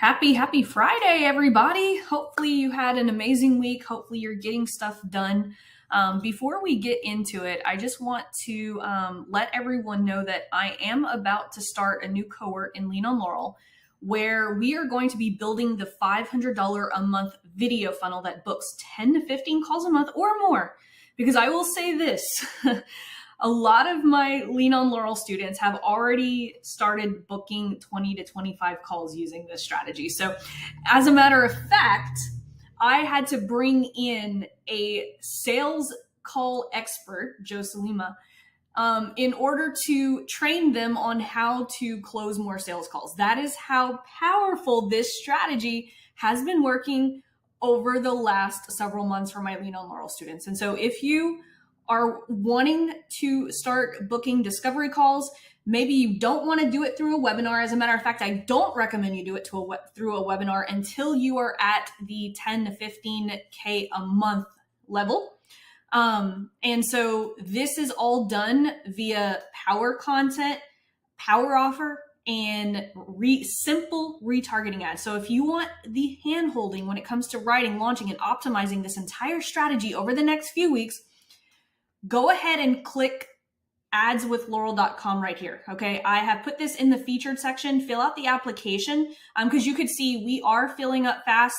Happy Friday, everybody. Hopefully you had an amazing week. Hopefully you're getting stuff done. Before we get into it, I just want to let everyone know that I am about to start a new cohort in Lean on Laurel where we are going to be building the $500 a month video funnel that books 10 to 15 calls a month or more. Because I will say this, a lot of my Lean on Laurel students have already started booking 20 to 25 calls using this strategy. So as a matter of fact, I had to bring in a sales call expert, Joe Salima, in order to train them on how to close more sales calls. That is how powerful this strategy has been working over the last several months for my Lean on Laurel students. And so if you are wanting to start booking discovery calls, maybe you don't want to do it through a webinar. As a matter of fact, I don't recommend you do it through a webinar until you are at the 10 to 15K a month level. And so this is all done via power content, power offer, and simple retargeting ads. So if you want the hand holding when it comes to writing, launching, and optimizing this entire strategy over the next few weeks, go ahead and click adswithlaurel.com right here. Okay. I have put this in the featured section. Fill out the application because you could see we are filling up fast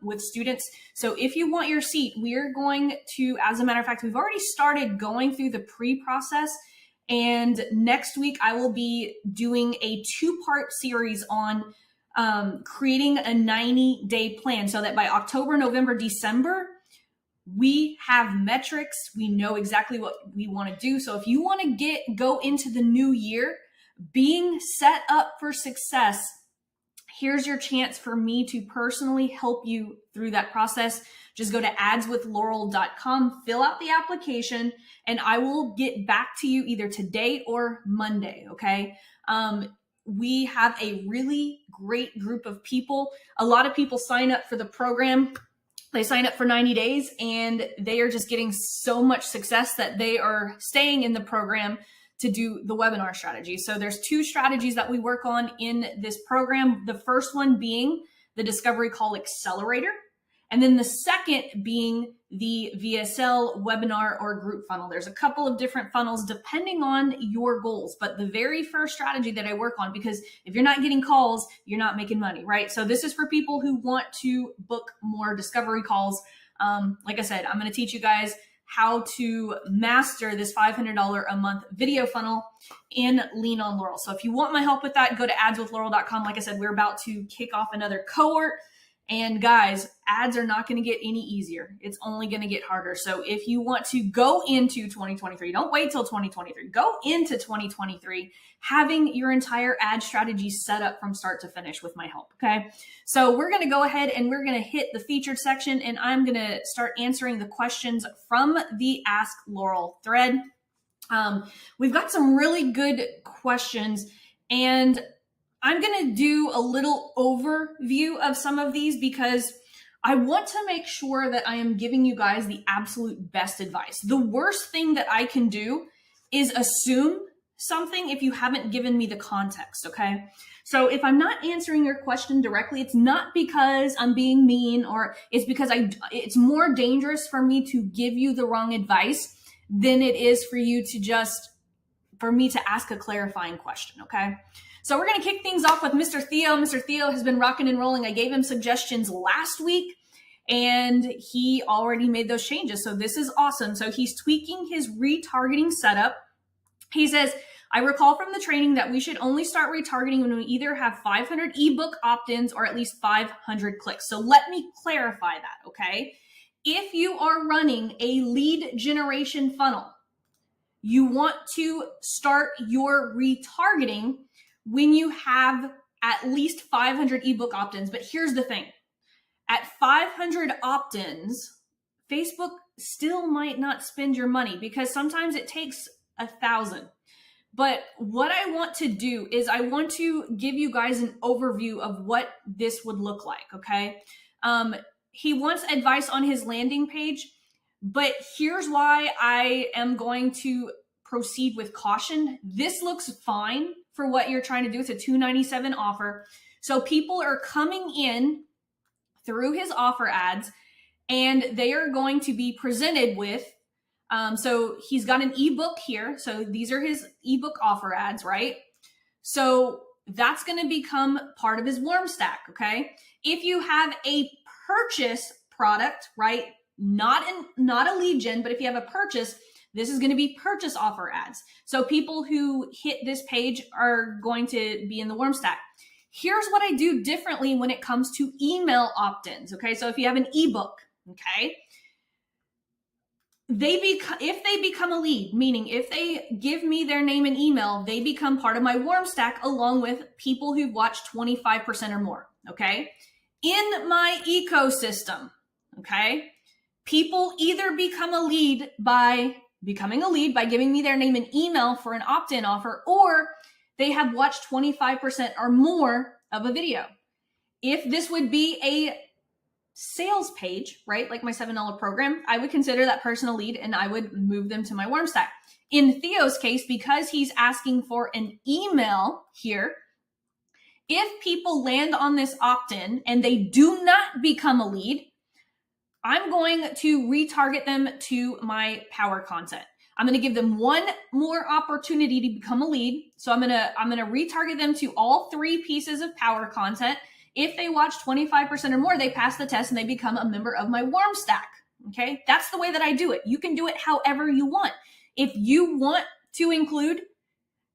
with students. So if you want your seat, we're going to, as a matter of fact, we've already started going through the pre-process. And next week, I will be doing a 2-part series on creating a 90-day plan so that by October, November, December, we have metrics. We know exactly what we want to do. So if you want to go into the new year being set up for success, here's your chance for me to personally help you through that process. Just go to adswithlaurel.com, fill out the application, and I will get back to you either today or Monday, okay? We have a really great group of people. A lot of people sign up for the program. They sign up for 90 days and they are just getting so much success that they are staying in the program to do the webinar strategy. So there's 2 strategies that we work on in this program. The first one being the Discovery Call Accelerator. And then the second being the VSL webinar or group funnel. There's a couple of different funnels depending on your goals. But the very first strategy that I work on, because if you're not getting calls, you're not making money, right? So this is for people who want to book more discovery calls. Like I said, I'm going to teach you guys how to master this $500 a month video funnel in Lean on Laurel. So if you want my help with that, go to adswithlaurel.com. Like I said, we're about to kick off another cohort. And guys, ads are not going to get any easier. It's only going to get harder. So if you want to go into 2023, don't wait till 2023. Go into 2023 having your entire ad strategy set up from start to finish with my help, okay? So we're going to go ahead and we're going to hit the featured section, and I'm going to start answering the questions from the Ask Laurel thread. We've got some really good questions, and I'm going to do a little overview of some of these because I want to make sure that I am giving you guys the absolute best advice. The worst thing that I can do is assume something if you haven't given me the context, okay? So if I'm not answering your question directly, it's not because I'm being mean, or it's because it's more dangerous for me to give you the wrong advice than it is for you to for me to ask a clarifying question, okay? So we're going to kick things off with Mr. Theo. Mr. Theo has been rocking and rolling. I gave him suggestions last week and he already made those changes. So this is awesome. So he's tweaking his retargeting setup. He says, I recall from the training that we should only start retargeting when we either have 500 ebook opt-ins or at least 500 clicks. So let me clarify that, okay? If you are running a lead generation funnel, you want to start your retargeting when you have at least 500 ebook opt-ins. But here's the thing. At 500 opt-ins, Facebook still might not spend your money because sometimes it takes 1,000. But what I want to do is I want to give you guys an overview of what this would look like, okay? He wants advice on his landing page, but here's why I am going to proceed with caution. This looks fine for what you're trying to do. It's a $297 offer. So people are coming in through his offer ads, and they are going to be presented with, so he's got an ebook here. So these are his ebook offer ads, right? So that's going to become part of his warm stack, okay? If you have a purchase product, right? Not a lead gen, but if you have a purchase, this is going to be purchase offer ads. So people who hit this page are going to be in the warm stack. Here's what I do differently when it comes to email opt-ins, okay? So if you have an ebook, okay, if they become a lead, meaning if they give me their name and email, they become part of my warm stack along with people who've watched 25% or more, okay? In my ecosystem, okay, people either become a lead by giving me their name and email for an opt-in offer, or they have watched 25% or more of a video. If this would be a sales page, right, like my $7 program, I would consider that person a lead and I would move them to my warm stack. In Theo's case, because he's asking for an email here, if people land on this opt-in and they do not become a lead, I'm going to retarget them to my power content. I'm going to give them one more opportunity to become a lead. So I'm going to retarget them to all 3 pieces of power content. If they watch 25% or more, they pass the test and they become a member of my warm stack. Okay, that's the way that I do it. You can do it however you want. If you want to include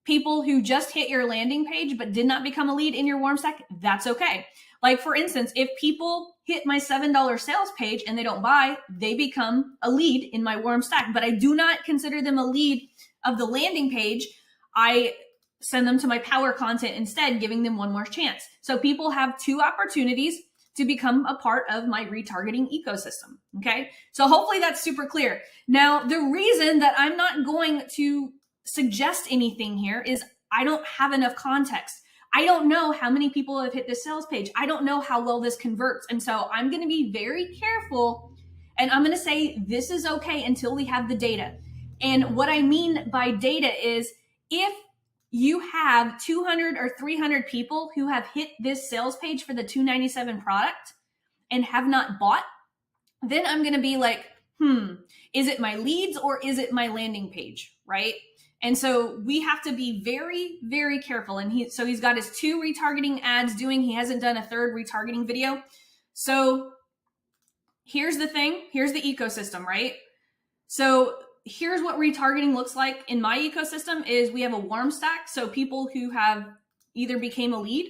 people who just hit your landing page but did not become a lead in your warm stack, that's okay. Like for instance, if people hit my $7 sales page and they don't buy, they become a lead in my warm stack, but I do not consider them a lead of the landing page. I send them to my power content instead, giving them one more chance. So people have 2 opportunities to become a part of my retargeting ecosystem. Okay. So hopefully that's super clear. Now, the reason that I'm not going to suggest anything here is I don't have enough context. I don't know how many people have hit this sales page. I don't know how well this converts. And so I'm going to be very careful, and I'm going to say this is okay until we have the data. And what I mean by data is if you have 200 or 300 people who have hit this sales page for the $297 product and have not bought, then I'm going to be like, is it my leads or is it my landing page, right? And so we have to be very, very careful. And he's got his 2 retargeting ads doing. He hasn't done a 3rd retargeting video. So here's the thing. Here's the ecosystem, right? So here's what retargeting looks like in my ecosystem is we have a warm stack. So people who have either became a lead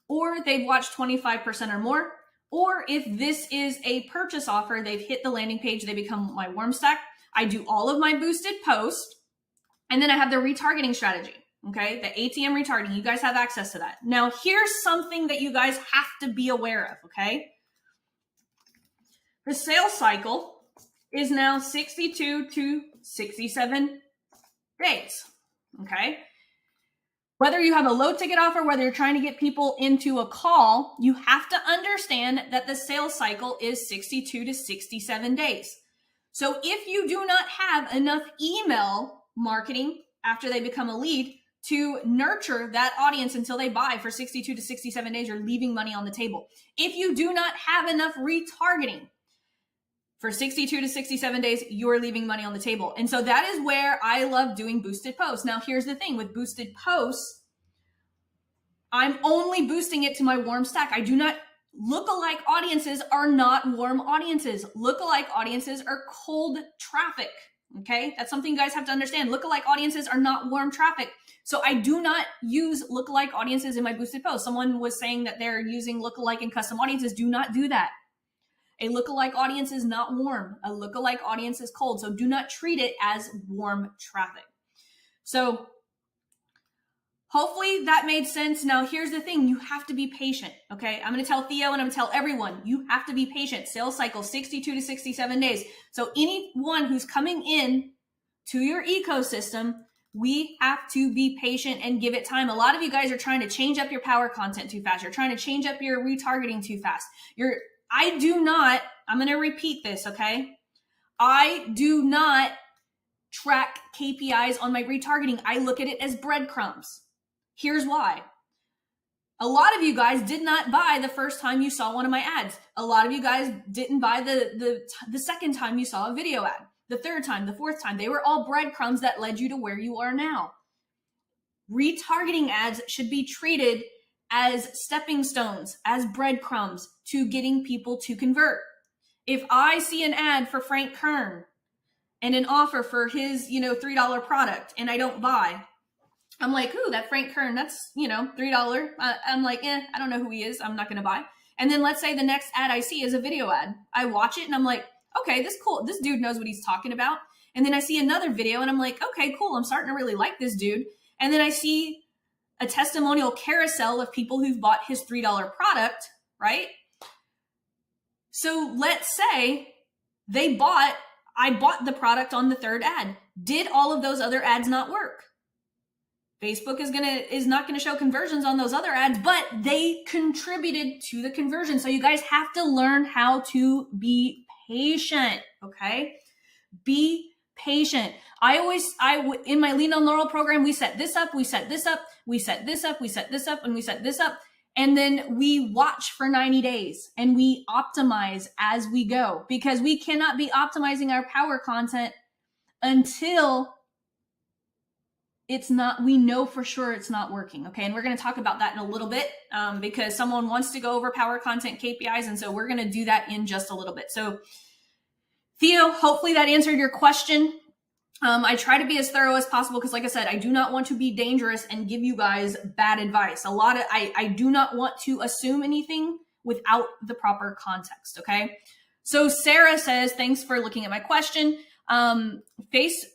or they've watched 25% or more, or if this is a purchase offer, they've hit the landing page, they become my warm stack. I do all of my boosted posts. And then I have the retargeting strategy, okay? The ATM retargeting, you guys have access to that. Now, here's something that you guys have to be aware of, okay? The sales cycle is now 62 to 67 days, okay? Whether you have a low ticket offer, whether you're trying to get people into a call, you have to understand that the sales cycle is 62 to 67 days. So if you do not have enough email marketing after they become a lead to nurture that audience until they buy for 62 to 67 days, you're leaving money on the table. If you do not have enough retargeting for 62 to 67 days, you're leaving money on the table. And so that is where I love doing boosted posts. Now, here's the thing with boosted posts, I'm only boosting it to my warm stack. I do not, lookalike audiences are not warm audiences. Lookalike audiences are cold traffic. Okay, that's something you guys have to understand. Lookalike audiences are not warm traffic. So I do not use lookalike audiences in my boosted post. Someone was saying that they're using lookalike and custom audiences. Do not do that. A lookalike audience is not warm. A lookalike audience is cold. So do not treat it as warm traffic. So hopefully that made sense. Now, here's the thing. You have to be patient, okay? I'm going to tell Theo and I'm going to tell everyone, you have to be patient. Sales cycle, 62 to 67 days. So anyone who's coming in to your ecosystem, we have to be patient and give it time. A lot of you guys are trying to change up your power content too fast. You're trying to change up your retargeting too fast. I'm going to repeat this, okay? I do not track KPIs on my retargeting. I look at it as breadcrumbs. Here's why. A lot of you guys did not buy the first time you saw one of my ads. A lot of you guys didn't buy the second time you saw a video ad, the third time, the fourth time. They were all breadcrumbs that led you to where you are now. Retargeting ads should be treated as stepping stones, as breadcrumbs to getting people to convert. If I see an ad for Frank Kern and an offer for his, $3 product and I don't buy, I'm like, ooh, that Frank Kern, that's, $3. I'm like, I don't know who he is. I'm not going to buy. And then let's say the next ad I see is a video ad. I watch it and I'm like, okay, this cool. This dude knows what he's talking about. And then I see another video and I'm like, okay, cool. I'm starting to really like this dude. And then I see a testimonial carousel of people who've bought his $3 product, right? So let's say I bought the product on the third ad. Did all of those other ads not work? Facebook is not gonna show conversions on those other ads, but they contributed to the conversion. So you guys have to learn how to be patient, okay? Be patient. In my Lean on Laurel program, we set this up, we set this up, we set this up, we set this up, and we set this up. And then we watch for 90 days and we optimize as we go, because we cannot be optimizing our power content until we know for sure it's not working. Okay. And we're going to talk about that in a little bit because someone wants to go over power content KPIs. And so we're going to do that in just a little bit. So Theo, hopefully that answered your question. I try to be as thorough as possible because, like I said, I do not want to be dangerous and give you guys bad advice. I do not want to assume anything without the proper context. Okay. So Sarah says, thanks for looking at my question.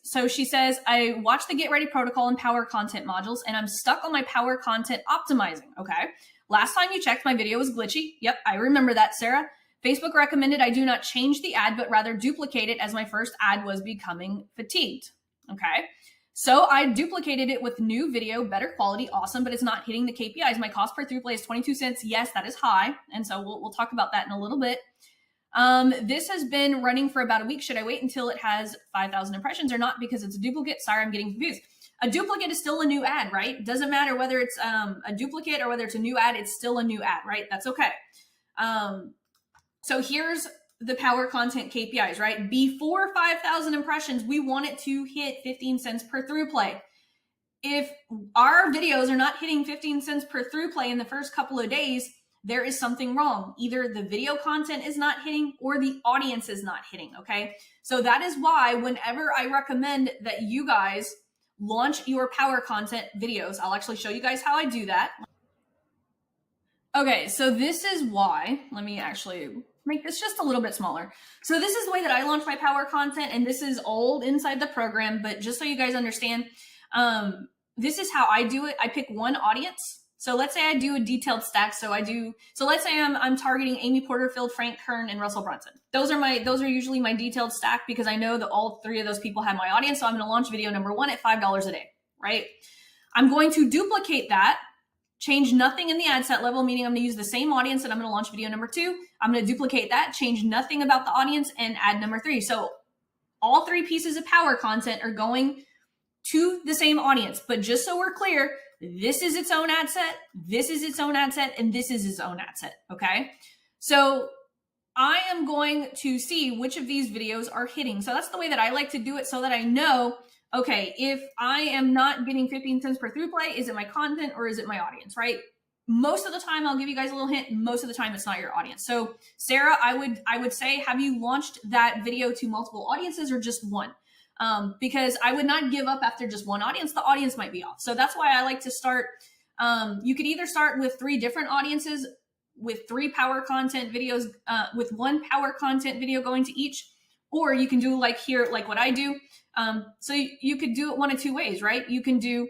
So she says, I watched the Get Ready protocol and power content modules, and I'm stuck on my power content optimizing. Okay. Last time you checked, my video was glitchy. Yep. I remember that, Sarah. Facebook recommended I do not change the ad, but rather duplicate it as my first ad was becoming fatigued. Okay. So I duplicated it with new video, better quality, awesome, but it's not hitting the KPIs. My cost per through play is 22 cents. Yes, that is high. And so we'll talk about that in a little bit. This has been running for about a week. Should I wait until it has 5,000 impressions or not? Because it's a duplicate. Sorry, I'm getting confused. A duplicate is still a new ad, right? Doesn't matter whether it's a duplicate or whether it's a new ad, it's still a new ad, right? That's okay. So here's the power content KPIs, right? Before 5,000 impressions, we want it to hit 15 cents per through play. If our videos are not hitting 15 cents per through play in the first couple of days, there is something wrong. Either the video content is not hitting or the audience is not hitting, okay? So that is why whenever I recommend that you guys launch your power content videos, I'll actually show you guys how I do that. Okay, so this is why, let me actually make this just a little bit smaller. So this is the way that I launch my power content, and this is old inside the program, but just so you guys understand, this is how I do it. I pick one audience. So let's say I do a detailed stack. So let's say I'm targeting Amy Porterfield, Frank Kern, and Russell Brunson. Those are usually my detailed stack because I know that all three of those people have my audience. So I'm going to launch video number 1 at $5 a day, right? I'm going to duplicate that, change nothing in the ad set level, meaning I'm going to use the same audience and I'm going to launch video number 2. I'm going to duplicate that, change nothing about the audience, and add number 3. So all 3 pieces of power content are going to the same audience. But just so we're clear, this is its own ad set, this is its own ad set, and this is its own ad set, okay? So I am going to see which of these videos are hitting. So that's the way that I like to do it so that I know, okay, if I am not getting 15 cents per through play, is it my content or is it my audience, right? Most of the time, I'll give you guys a little hint. Most of the time, it's not your audience. So Sarah, I would say, have you launched that video to multiple audiences or just one? Because I would not give up after just one audience. The audience might be off. So that's why I like to start. You could either start with 3 different audiences with 3 power content videos, with 1 power content video going to each, or you can do like here, like what I do. So you could do it one of 2 ways, right? You can do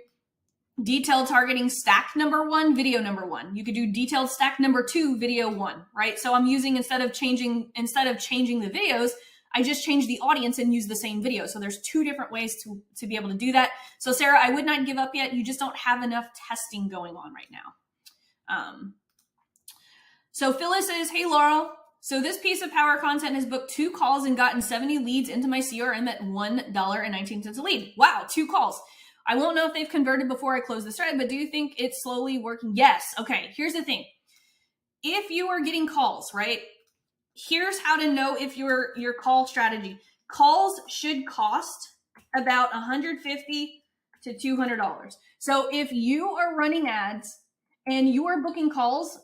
detailed targeting stack number 1, video number 1. You could do detailed stack number 2, video 1, right? So I'm using, instead of changing the videos, I just change the audience and use the same video. So there's 2 different ways to be able to do that. So Sarah, I would not give up yet. You just don't have enough testing going on right now. So Phyllis says, hey, Laurel. So this piece of power content has booked 2 calls and gotten 70 leads into my CRM at $1.19 a lead. Wow, 2 calls. I won't know if they've converted before I close this thread, but do you think it's slowly working? Yes. Okay, here's the thing. If you are getting calls, right? Here's how to know if your call strategy. Calls should cost about $150 to $200. So if you are running ads and you are booking calls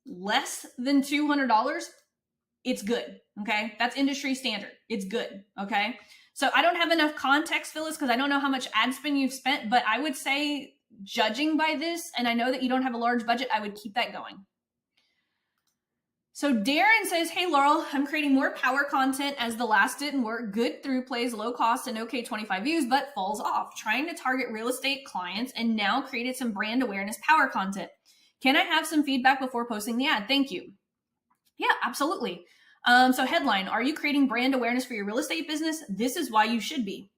less than $200, it's good. Okay. That's industry standard. It's good. Okay. So I don't have enough context, Phyllis, because I don't know how much ad spend you've spent, but I would say, judging by this, and I know that you don't have a large budget, I would keep that going. So Darren says, hey, Laurel, I'm creating more power content as the last didn't work. Good through plays, low cost, and okay 25 views, but falls off. Trying to target real estate clients and now created some brand awareness power content. Can I have some feedback before posting the ad? Thank you. Yeah, absolutely. So headline, are you creating brand awareness for your real estate business? This is why you should be.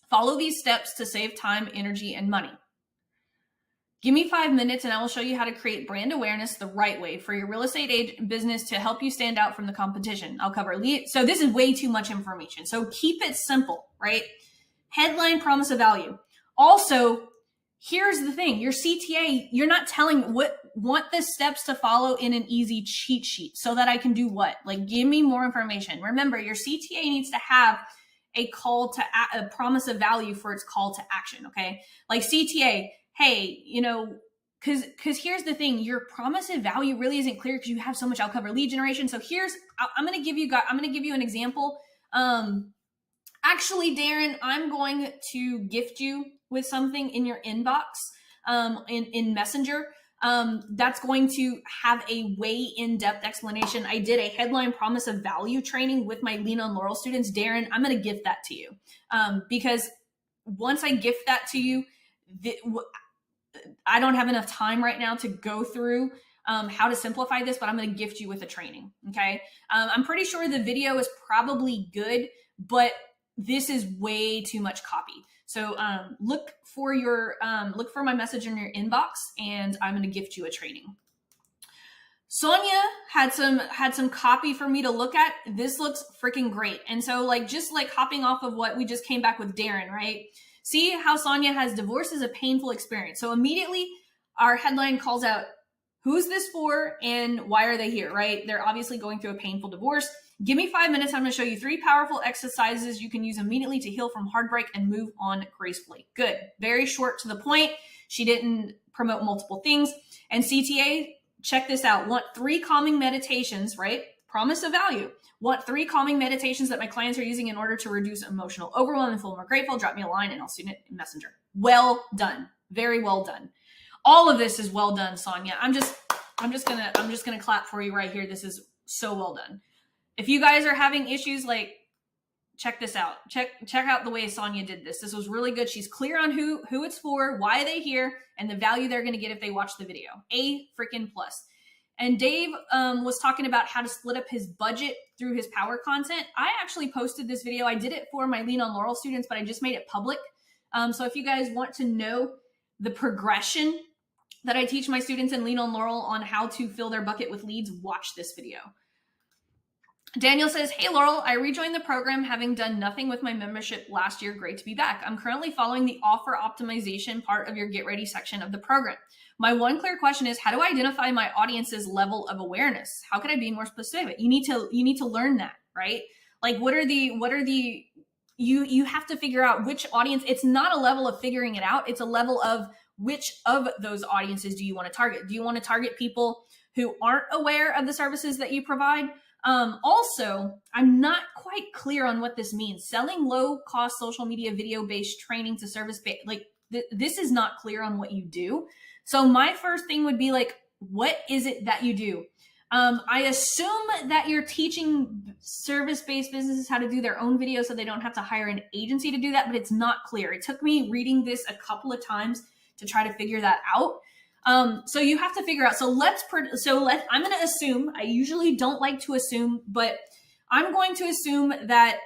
Follow these steps to save time, energy, and money. Give me 5 minutes and I will show you how to create brand awareness the right way for your real estate business to help you stand out from the competition. I'll cover lead. So this is way too much information. So keep it simple, right? Headline, promise of value. Also, here's the thing. Your CTA, you're not telling want the steps to follow in an easy cheat sheet so that I can do what? Like, give me more information. Remember, your CTA needs to have a call to a promise of value for its call to action. Okay. Like CTA, hey, because here's the thing, your promise of value really isn't clear because you have so much. I'll cover lead generation. So I'm going to give you an example. Actually, Darren, I'm going to gift you with something in your inbox, in Messenger. That's going to have a way in-depth explanation. I did a headline promise of value training with my Lean on Laurel students. Darren, I'm going to gift that to you, because once I gift that to you, I don't have enough time right now to go through how to simplify this, but I'm going to gift you with a training. Okay. I'm pretty sure the video is probably good, but this is way too much copy. So look for my message in your inbox, and I'm going to gift you a training. Sonia had some copy for me to look at. This looks freaking great. And so just hopping off of what we just came back with Darren, right? See how Sonia has divorce is a painful experience. So immediately our headline calls out who's this for and why are they here, right? They're obviously going through a painful divorce. Give me 5 minutes. I'm going to show you 3 powerful exercises you can use immediately to heal from heartbreak and move on gracefully. Good. Very short to the point. She didn't promote multiple things. And CTA, check this out. Want 3 calming meditations, right? Promise of value. Want 3 calming meditations that my clients are using in order to reduce emotional overwhelm and feel more grateful. Drop me a line and I'll send it in Messenger. Well done. Very well done. All of this is well done, Sonia. I'm just gonna clap for you right here. This is so well done. If you guys are having issues, check this out. Check out the way Sonia did this. This was really good. She's clear on who it's for, why they here, and the value they're going to get if they watch the video. A freaking plus. And Dave was talking about how to split up his budget through his power content. I actually posted this video. I did it for my Lean on Laurel students, but I just made it public. So if you guys want to know the progression that I teach my students in Lean on Laurel on how to fill their bucket with leads, watch this video. Daniel says, hey, Laurel, I rejoined the program having done nothing with my membership last year. Great to be back. I'm currently following the offer optimization part of your Get Ready section of the program. My one clear question is, how do I identify my audience's level of awareness? How can I be more specific? You need to learn that, right? You have to figure out which audience. It's not a level of figuring it out. It's a level of which of those audiences do you want to target? Do you want to target people who aren't aware of the services that you provide? Also, I'm not quite clear on what this means. Selling low-cost social media video-based training to service-based, this is not clear on what you do. So my first thing would be what is it that you do? I assume that you're teaching service-based businesses how to do their own videos so they don't have to hire an agency to do that, but it's not clear. It took me reading this a couple of times to try to figure that out. So you have to figure out. I'm going to assume, I usually don't like to assume, but I'm going to assume that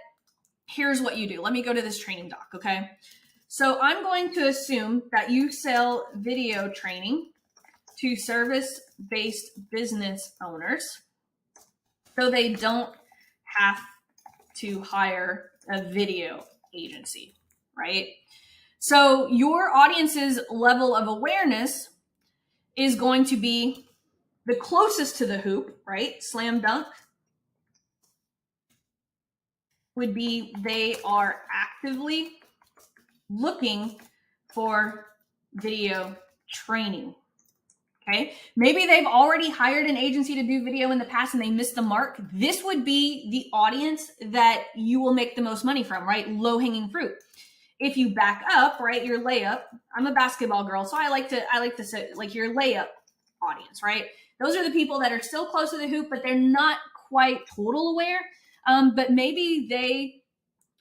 here's what you do. Let me go to this training doc. Okay. So I'm going to assume that you sell video training to service-based business owners so they don't have to hire a video agency, right? So your audience's level of awareness is going to be the closest to the hoop, right? Slam dunk would be they are actively looking for video training. Okay, maybe they've already hired an agency to do video in the past and they missed the mark. This would be the audience that you will make the most money from, right? Low-hanging fruit. If you back up, right, your layup, I'm a basketball girl, so I like to say like your layup audience, right? Those are the people that are still close to the hoop, but they're not quite total aware. But maybe they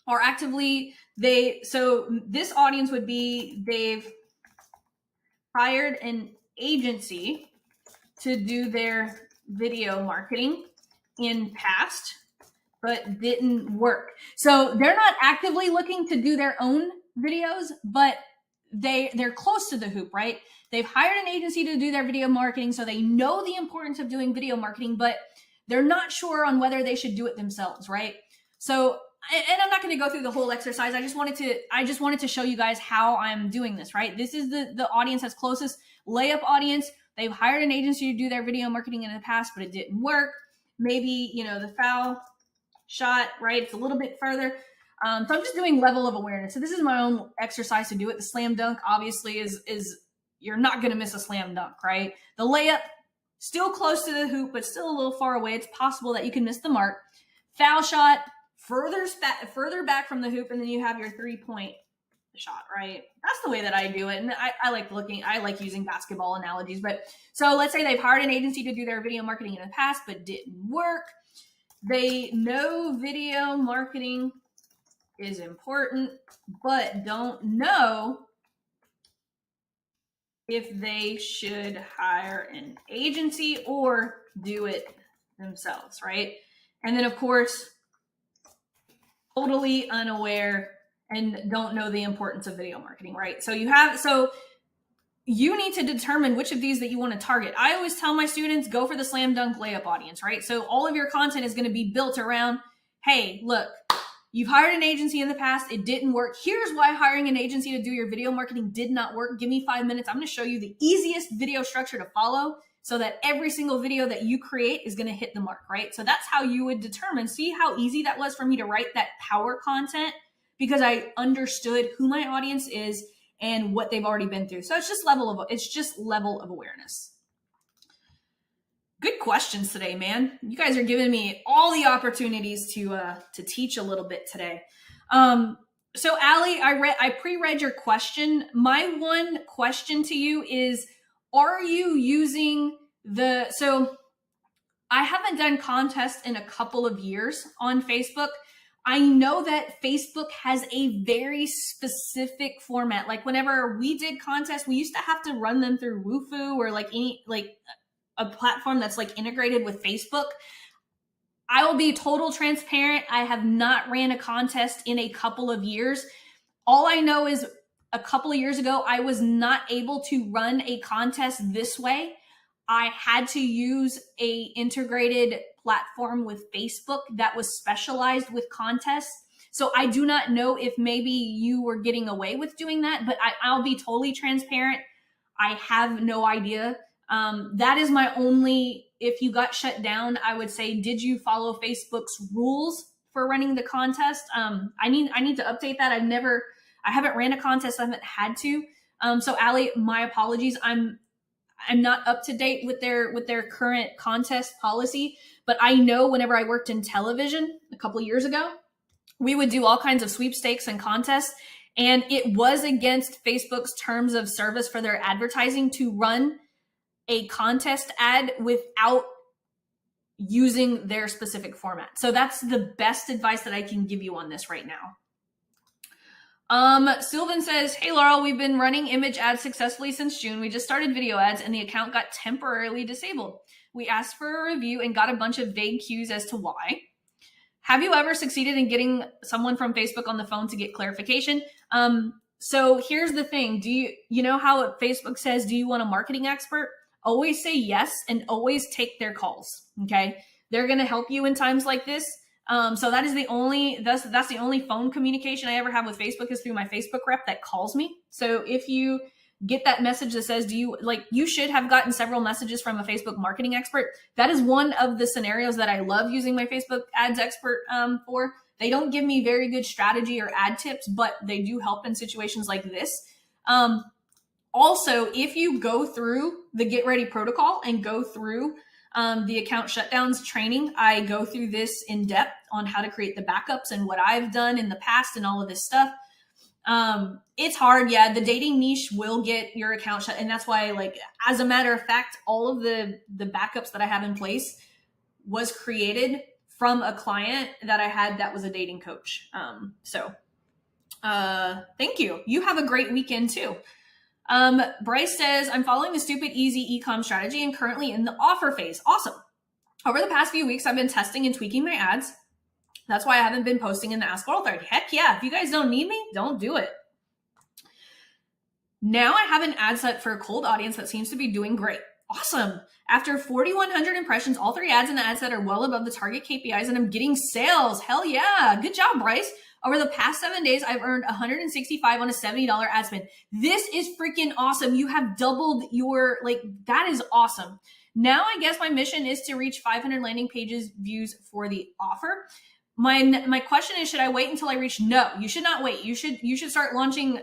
are actively, so this audience would be they've hired an agency to do their video marketing in past, but didn't work. So they're not actively looking to do their own videos, but they're close to the hoop, right? They've hired an agency to do their video marketing, so they know the importance of doing video marketing, but they're not sure on whether they should do it themselves, right? So, and I'm not going to go through the whole exercise. I just wanted to show you guys how I'm doing this, right? This is the audience that's closest, layup audience. They've hired an agency to do their video marketing in the past, but it didn't work. Maybe, the foul shot, right? It's a little bit further. So I'm just doing level of awareness. So this is my own exercise to do it. The slam dunk obviously is you're not going to miss a slam dunk, right? The layup, still close to the hoop, but still a little far away. It's possible that you can miss the mark. Foul shot, further back from the hoop, and then you have your 3-point shot, right? That's the way that I do it. And I like using basketball analogies. But so let's say they've hired an agency to do their video marketing in the past, but didn't work. They know video marketing is important, but don't know if they should hire an agency or do it themselves, right? And then, of course, totally unaware and don't know the importance of video marketing, right? So you need to determine which of these that you want to target. I always tell my students, go for the slam dunk layup audience, right? So all of your content is going to be built around, hey, look, you've hired an agency in the past. It didn't work. Here's why hiring an agency to do your video marketing did not work. Give me 5 minutes. I'm going to show you the easiest video structure to follow so that every single video that you create is going to hit the mark, right? So that's how you would determine. See how easy that was for me to write that power content because I understood who my audience is and what they've already been through. So it's just level of awareness. Good questions today, man. You guys are giving me all the opportunities to teach a little bit today. So Allie, I pre-read your question. My one question to you is, are you using so I haven't done contests in a couple of years on Facebook. I know that Facebook has a very specific format. Like whenever we did contests, we used to have to run them through Wufoo or a platform that's like integrated with Facebook. I will be total transparent. I have not ran a contest in a couple of years. All I know is a couple of years ago, I was not able to run a contest this way. I had to use a integrated platform with Facebook that was specialized with contests. So I do not know if maybe you were getting away with doing that, but I'll be totally transparent. I have no idea. That is my only, if you got shut down, I would say, did you follow Facebook's rules for running the contest? I need to update that. I haven't ran a contest. I haven't had to. So Allie, my apologies. I'm not up to date with their current contest policy, but I know whenever I worked in television a couple of years ago, we would do all kinds of sweepstakes and contests, and it was against Facebook's terms of service for their advertising to run a contest ad without using their specific format. So that's the best advice that I can give you on this right now. Sylvan says, hey, Laurel, we've been running image ads successfully since June. We just started video ads and the account got temporarily disabled. We asked for a review and got a bunch of vague cues as to why. Have you ever succeeded in getting someone from Facebook on the phone to get clarification? So here's the thing. Do you know how Facebook says, do you want a marketing expert? Always say yes and always take their calls. Okay. They're going to help you in times like this. So that is that's the only phone communication I ever have with Facebook is through my Facebook rep that calls me. So if you get that message that says, you should have gotten several messages from a Facebook marketing expert. That is one of the scenarios that I love using my Facebook ads expert for. They don't give me very good strategy or ad tips, but they do help in situations like this. Also, if you go through the Get Ready protocol and go through the account shutdowns training, I go through this in depth on how to create the backups and what I've done in the past and all of this stuff. It's hard. Yeah. The dating niche will get your account shut. And that's why, like, as a matter of fact, all of the backups that I have in place was created from a client that I had that was a dating coach. Thank you. You have a great weekend too. Bryce says, I'm following the stupid easy e-com strategy and currently in the offer phase. Awesome. Over the past few weeks, I've been testing and tweaking my ads. That's why I haven't been posting in the Ask Laurel thread. Heck yeah. If you guys don't need me, don't do it. Now I have an ad set for a cold audience that seems to be doing great. Awesome. After 4,100 impressions, all 3 ads in the ad set are well above the target KPIs and I'm getting sales. Hell yeah. Good job, Bryce. Over the past 7 days, I've earned $165 on a $70 ad spend. This is freaking awesome. You have doubled your, that is awesome. Now I guess my mission is to reach 500 landing pages views for the offer. My question is, should I wait until I reach? No, you should not wait. You should start launching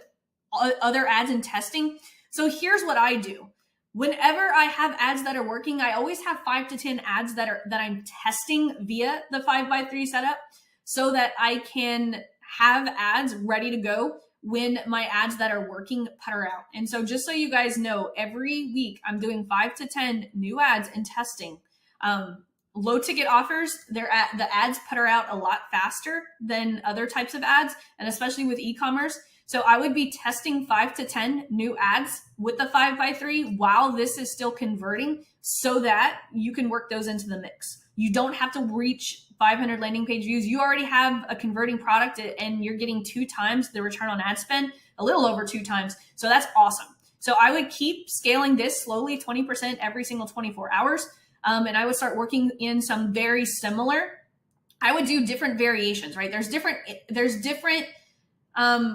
other ads and testing. So here's what I do. Whenever I have ads that are working, I always have 5 to 10 ads that I'm testing via the 5x3 setup so that I can have ads ready to go when my ads that are working putter out. And so just so you guys know, every week I'm doing 5 to 10 new ads and testing. Low ticket offers, the ads putter out a lot faster than other types of ads, and especially with e-commerce. So I would be testing 5 to 10 new ads with the 5x3 while this is still converting so that you can work those into the mix. You don't have to reach 500 landing page views. You already have a converting product and you're getting 2 times the return on ad spend, a little over 2 times. So that's awesome. So I would keep scaling this slowly, 20% every single 24 hours. And I would start working in some very similar. I would do different variations, right? There's different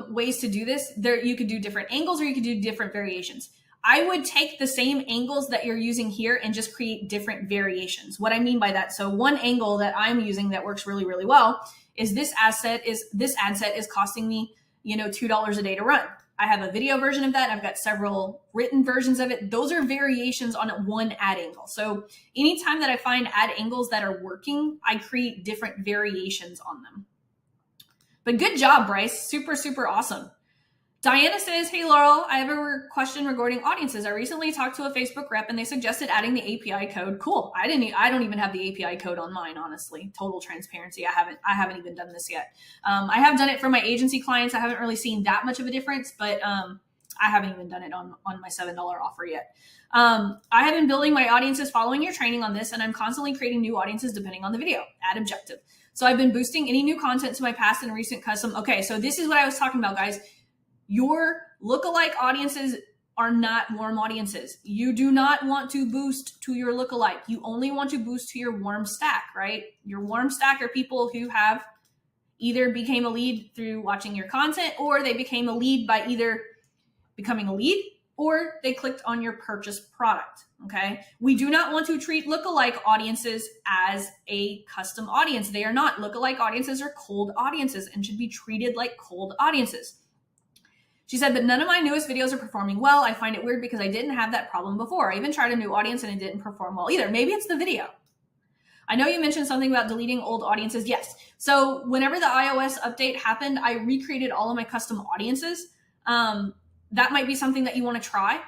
ways to do this. You could do different angles or you could do different variations. I would take the same angles that you're using here and just create different variations. What I mean by that, so one angle that I'm using that works really, really well is this ad set is costing me, $2 a day to run. I have a video version of that. I've got several written versions of it. Those are variations on one ad angle. So anytime that I find ad angles that are working, I create different variations on them. But good job, Bryce. Super, super awesome. Diana says, hey, Laurel, I have a question regarding audiences. I recently talked to a Facebook rep and they suggested adding the API code. Cool. I don't even have the API code on mine, honestly. Total transparency. I haven't even done this yet. I have done it for my agency clients. I haven't really seen that much of a difference, but I haven't even done it on my $7 offer yet. I have been building my audiences following your training on this, and I'm constantly creating new audiences depending on the video. Ad objective. So I've been boosting any new content to my past and recent custom. Okay, so this is what I was talking about, guys. Your lookalike audiences are not warm audiences. You do not want to boost to your lookalike. You only want to boost to your warm stack, right? Your warm stack are people who have either became a lead through watching your content, or they became a lead by either becoming a lead or they clicked on your purchased product, okay? We do not want to treat lookalike audiences as a custom audience. They are not. Lookalike audiences are cold audiences and should be treated like cold audiences. She said, but none of my newest videos are performing well. I find it weird because I didn't have that problem before. I even tried a new audience and it didn't perform well either. Maybe it's the video. I know you mentioned something about deleting old audiences. Yes. So whenever the iOS update happened, I recreated all of my custom audiences. That might be something that you want to try.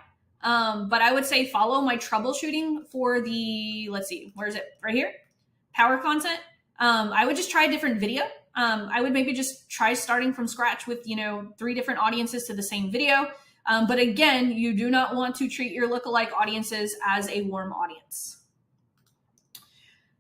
But I would say follow my troubleshooting for the, let's see, where is it? Right here. Power content. I would just try a different video. I would maybe just try starting from scratch with, 3 different audiences to the same video. But again, you do not want to treat your lookalike audiences as a warm audience.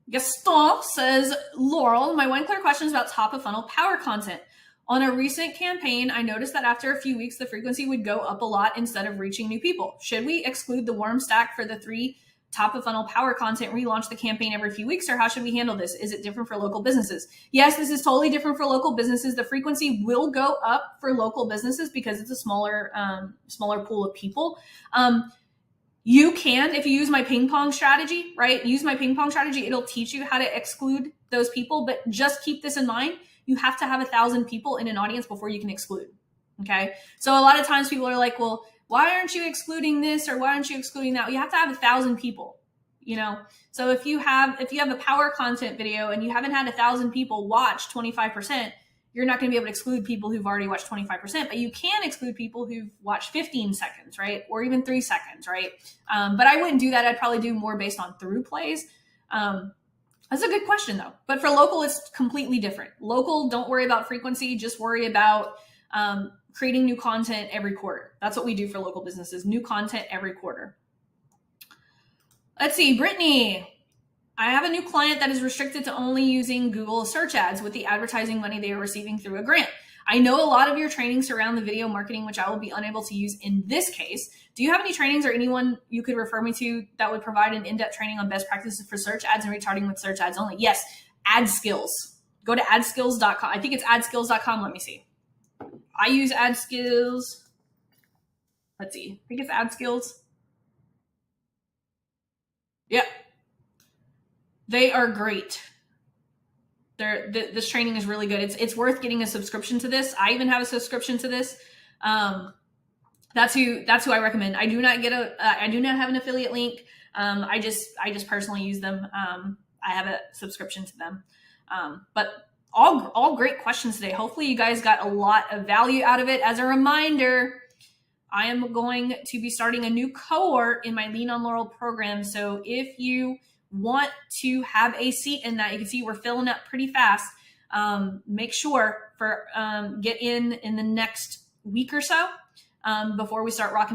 Gaston says, Laurel, my one clear question is about top of funnel power content. On a recent campaign, I noticed that after a few weeks, the frequency would go up a lot instead of reaching new people. Should we exclude the warm stack for the 3 top of funnel power content, relaunch the campaign every few weeks, or how should we handle this? Is it different for local businesses? Yes, this is totally different for local businesses. The frequency will go up for local businesses because it's a smaller pool of people. You can, if you use my ping pong strategy, right? Use my ping pong strategy. It'll teach you how to exclude those people, but just keep this in mind. You have to have 1,000 people in an audience before you can exclude. Okay. So a lot of times people are like, well, why aren't you excluding this? Or why aren't you excluding that? You have to have 1,000 people, you know? So if you have a power content video and you haven't had 1,000 people watch 25%, you're not going to be able to exclude people who've already watched 25%, but you can exclude people who've watched 15 seconds, right? Or even 3 seconds, right? But I wouldn't do that. I'd probably do more based on through plays. That's a good question though. But for local, it's completely different. Local, don't worry about frequency. Just worry about creating new content every quarter. That's what we do for local businesses. New content every quarter. Let's see, Brittany. I have a new client that is restricted to only using Google search ads with the advertising money they are receiving through a grant. I know a lot of your trainings surround the video marketing, which I will be unable to use in this case. Do you have any trainings or anyone you could refer me to that would provide an in-depth training on best practices for search ads and retargeting with search ads only? Yes, ad skills. Go to adskills.com. I think it's adskills.com. Let me see. I use ad skills. Let's see. I think it's ad skills. Yep. They are great. This training is really good. It's worth getting a subscription to this. I even have a subscription to this. That's who I recommend. I do not have an affiliate link. I just personally use them. I have a subscription to them. But all great questions today. Hopefully you guys got a lot of value out of it. As a reminder, I am going to be starting a new cohort in my Lean on Laurel program. So if you want to have a seat in that, you can see we're filling up pretty fast. Make sure for get in the next week or so before we start rocking